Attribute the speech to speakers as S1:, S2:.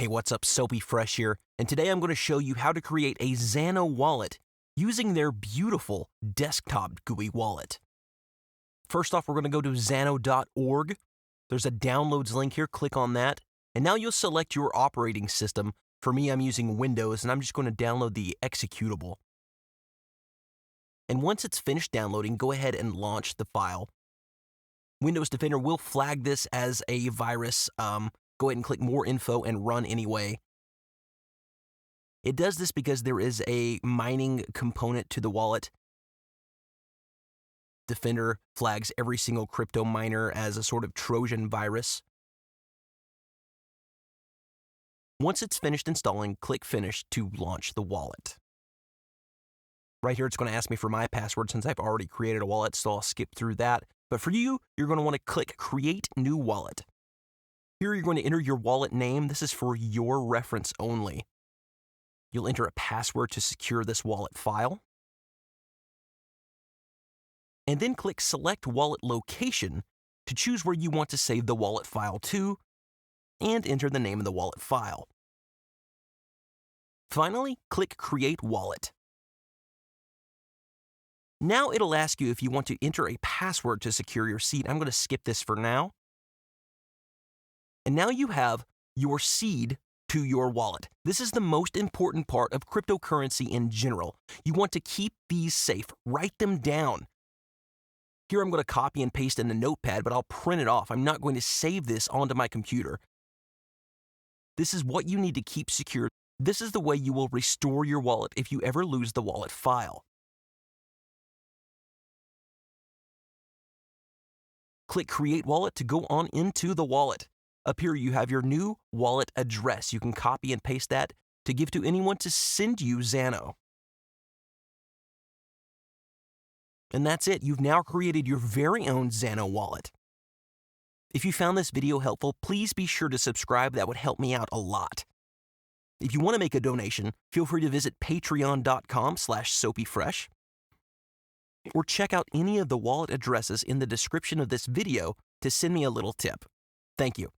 S1: Hey, what's up? Soapy Fresh here, and today I'm going to show you how to create a Zano wallet using their beautiful desktop GUI wallet. First off, we're going to go to Zano.org. There's a downloads link here, click on that, and now you'll select your operating system. For me, I'm using Windows, and I'm just going to download the executable. And once it's finished downloading, go ahead and launch the file. Windows Defender will flag this as a virus. Go ahead and click More Info and run anyway. It does this because there is a mining component to the wallet. Defender flags every single crypto miner as a sort of Trojan virus. Once it's finished installing, click Finish to launch the wallet. Right here, it's going to ask me for my password since I've already created a wallet, so I'll skip through that. But for you, you're going to want to click Create New Wallet. Here, you're going to enter your wallet name. This is for your reference only. You'll enter a password to secure this wallet file. And then click Select Wallet Location to choose where you want to save the wallet file to, and enter the name of the wallet file. Finally, click Create Wallet. Now it'll ask you if you want to enter a password to secure your seed. I'm going to skip this for now. And now you have your seed to your wallet. This is the most important part of cryptocurrency in general. You want to keep these safe. Write them down. Here I'm going to copy and paste in the notepad, but I'll print it off. I'm not going to save this onto my computer. This is what you need to keep secure. This is the way you will restore your wallet if you ever lose the wallet file. Click Create Wallet to go on into the wallet. Up here, you have your new wallet address. You can copy and paste that to give to anyone to send you Zano. And that's it. You've now created your very own Zano wallet. If you found this video helpful, please be sure to subscribe. That would help me out a lot. If you want to make a donation, feel free to visit patreon.com/soapyfresh. Or check out any of the wallet addresses in the description of this video to send me a little tip. Thank you.